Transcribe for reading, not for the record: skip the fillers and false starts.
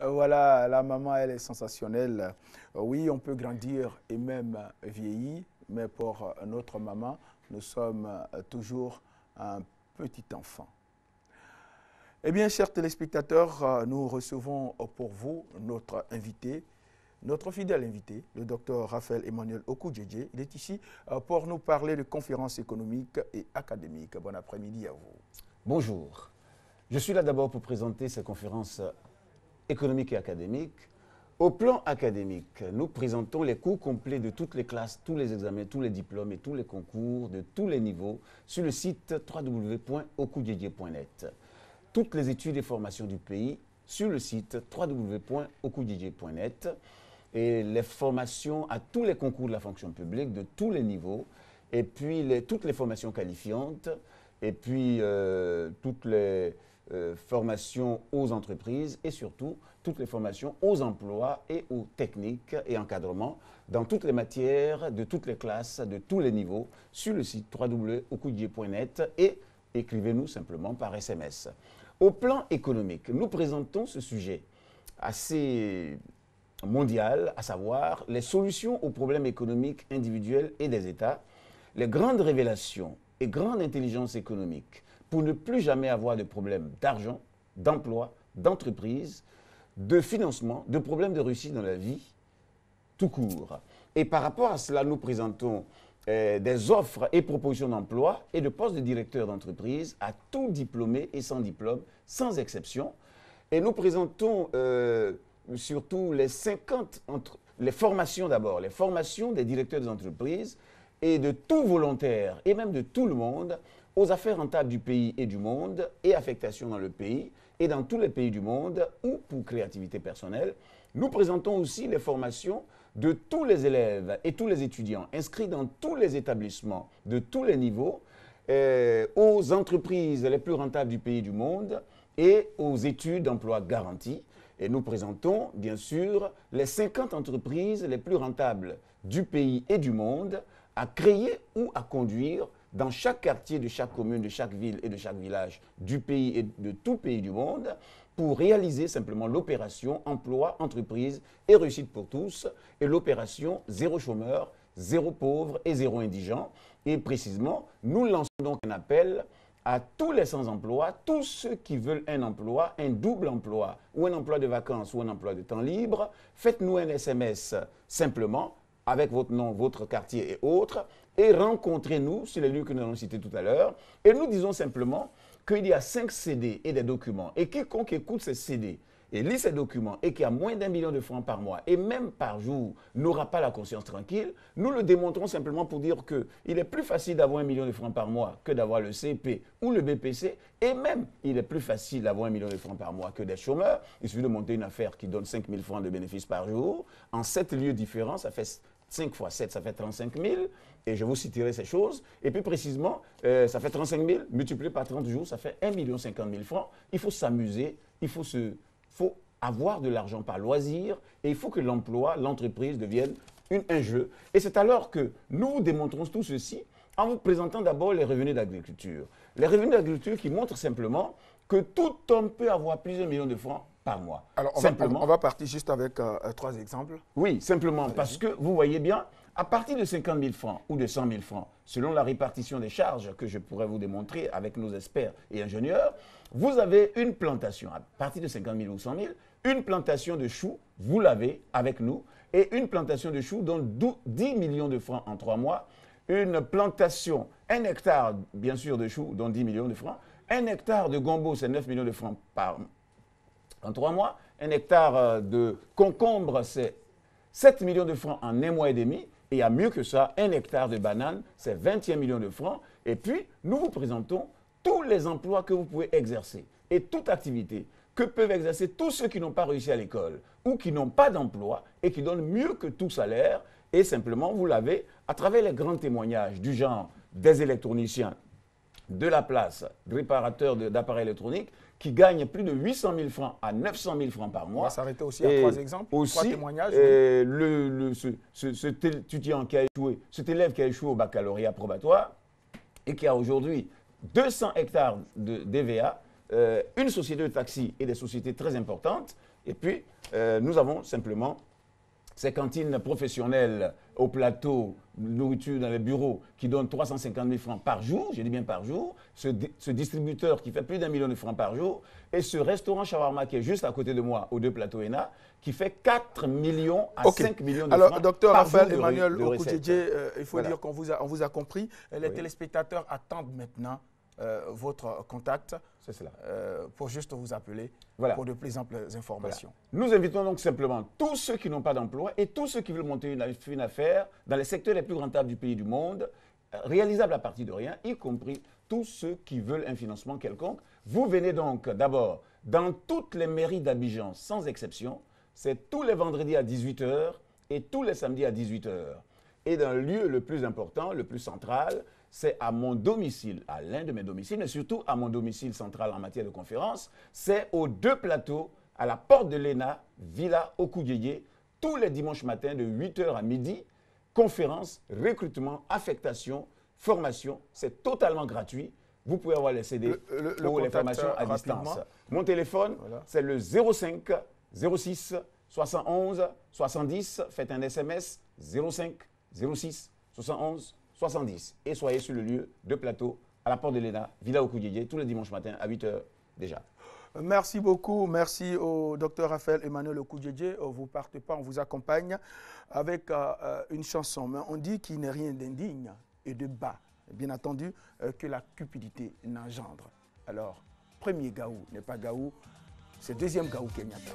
Voilà, la maman, elle est sensationnelle. Oui, on peut grandir et même vieillir, mais pour notre maman, nous sommes toujours un petit enfant. Eh bien, chers téléspectateurs, nous recevons pour vous notre invité, notre fidèle invité, le docteur Raphaël Emmanuel Okudjedje. Il est ici pour nous parler de conférences économiques et académiques. Bon après-midi à vous. Bonjour. Je suis là d'abord pour présenter ces conférences économiques et académiques. Au plan académique, nous présentons les cours complets de toutes les classes, tous les examens, tous les diplômes et tous les concours de tous les niveaux sur le site www.okudjedje.net. Toutes les études et formations du pays sur le site www.okudjedje.net et les formations à tous les concours de la fonction publique de tous les niveaux et puis toutes les formations qualifiantes et puis toutes les formations aux entreprises et surtout toutes les formations aux emplois et aux techniques et encadrements dans toutes les matières, de toutes les classes, de tous les niveaux sur le site www.okudjedje.net et écrivez-nous simplement par SMS. Au plan économique, nous présentons ce sujet assez mondial, à savoir les solutions aux problèmes économiques individuels et des États, les grandes révélations et grandes intelligences économiques pour ne plus jamais avoir de problèmes d'argent, d'emploi, d'entreprise, de financement, de problèmes de réussite dans la vie, tout court. Et par rapport à cela, nous présentons des offres et propositions d'emploi et de postes de directeur d'entreprise à tout diplômé et sans diplôme, sans exception. Et nous présentons surtout les formations d'abord, les formations des directeurs d'entreprise et de tout volontaire et même de tout le monde aux affaires rentables du pays et du monde et affectation dans le pays et dans tous les pays du monde ou pour créativité personnelle. Nous présentons aussi les formations de tous les élèves et tous les étudiants inscrits dans tous les établissements de tous les niveaux, aux entreprises les plus rentables du pays et du monde et aux études d'emploi garanties. Et nous présentons, bien sûr, les 50 entreprises les plus rentables du pays et du monde à créer ou à conduire dans chaque quartier de chaque commune, de chaque ville et de chaque village du pays et de tout pays du monde pour réaliser simplement l'opération emploi, entreprise et réussite pour tous et l'opération zéro chômeur, zéro pauvre et zéro indigent. Et précisément, nous lançons donc un appel à tous les sans-emploi, tous ceux qui veulent un emploi, un double emploi ou un emploi de vacances ou un emploi de temps libre. Faites-nous un SMS simplement avec votre nom, votre quartier et autres et rencontrez-nous sur les lieux que nous allons citer tout à l'heure. Et nous disons simplement qu'il y a 5 CD et des documents. Et quiconque écoute ces CD et lit ces documents et qui a moins d'1 million de francs par mois et même par jour n'aura pas la conscience tranquille, nous le démontrons simplement pour dire qu'il est plus facile d'avoir 1 million de francs par mois que d'avoir le CP ou le BPC. Et même, il est plus facile d'avoir 1 million de francs par mois que des chômeurs. Il suffit de monter une affaire qui donne 5 000 francs de bénéfices par jour. En 7 lieux différents, ça fait 5 fois 7, ça fait 35 000. Et je vous citerai ces choses. Et puis précisément, ça fait 35 000, multiplié par 30 jours, ça fait 1 50 000 francs. Il faut s'amuser, il faut avoir de l'argent par loisir et il faut que l'emploi, l'entreprise devienne un jeu. Et c'est alors que nous vous démontrons tout ceci en vous présentant d'abord les revenus d'agriculture. Les revenus d'agriculture qui montrent simplement que tout homme peut avoir plusieurs millions de francs par mois. Alors, on va partir juste avec 3 exemples. Oui, simplement parce que vous voyez bien, à partir de 50 000 francs ou de 100 000 francs, selon la répartition des charges que je pourrais vous démontrer avec nos experts et ingénieurs, vous avez une plantation. À partir de 50 000 ou 100 000, une plantation de choux, vous l'avez avec nous, et une plantation de choux donne 10 millions de francs en 3 mois. Une plantation, 1 hectare, bien sûr, de choux donne 10 millions de francs. 1 hectare de gombo, c'est 9 millions de francs en 3 mois. 1 hectare de concombre, c'est 7 millions de francs en 1 mois et demi. Et il y a mieux que ça, 1 hectare de banane, c'est 21 millions de francs. Et puis, nous vous présentons tous les emplois que vous pouvez exercer et toute activité que peuvent exercer tous ceux qui n'ont pas réussi à l'école ou qui n'ont pas d'emploi et qui donnent mieux que tout salaire. Et simplement, vous l'avez à travers les grands témoignages du genre des électroniciens, de la place, réparateurs d'appareils électroniques, qui gagnent plus de 800 000 francs à 900 000 francs par mois. On va s'arrêter aussi à 3 exemples, 3 témoignages. Cet étudiant qui a échoué, cet élève qui a échoué au baccalauréat probatoire et qui a aujourd'hui 200 hectares de DVA, une société de taxi et des sociétés très importantes, Et puis, nous avons simplement ces cantines professionnelles au plateau, nourriture dans les bureaux, qui donnent 350 000 francs par jour, je dis bien par jour, ce distributeur qui fait plus d'1 million de francs par jour, et ce restaurant shawarma qui est juste à côté de moi, aux 2 plateaux ENA, qui fait 4 millions à 5 millions de francs. Alors, docteur par jour Raphaël Emmanuel Okudjedje, il faut Voilà. dire qu'on vous a compris. Les téléspectateurs attendent maintenant votre contact. C'est cela. Pour juste vous appeler Voilà. pour de plus amples informations. Voilà. Nous invitons donc simplement tous ceux qui n'ont pas d'emploi et tous ceux qui veulent monter une affaire dans les secteurs les plus rentables du pays du monde, réalisables à partir de rien, y compris tous ceux qui veulent un financement quelconque. Vous venez donc d'abord dans toutes les mairies d'Abidjan, sans exception. C'est tous les vendredis à 18 h et tous les samedis à 18 h. Et dans le lieu le plus important, le plus central, c'est à mon domicile, à l'un de mes domiciles, mais surtout à mon domicile central en matière de conférence, c'est aux 2 plateaux, à la porte de l'ENA, Villa Okudjedje, tous les dimanches matins de 8 h à midi. Conférence, recrutement, affectation, formation, c'est totalement gratuit. Vous pouvez avoir les CD ou les formations à distance. Mon téléphone, c'est le 05 06 71 70. Faites un SMS 05 06 71 70. Et soyez sur le lieu de plateau à la porte de l'ENA, Villa Okudjedje, tous les dimanches matins à 8 h déjà. Merci beaucoup. Merci au docteur Raphaël Emmanuel Okudjedje. Vous ne partez pas, on vous accompagne avec une chanson. Mais on dit qu'il n'est rien d'indigne et de bas, bien entendu, que la cupidité n'engendre. Alors, premier Gaou n'est pas Gaou, c'est deuxième Gaou Kenyatta.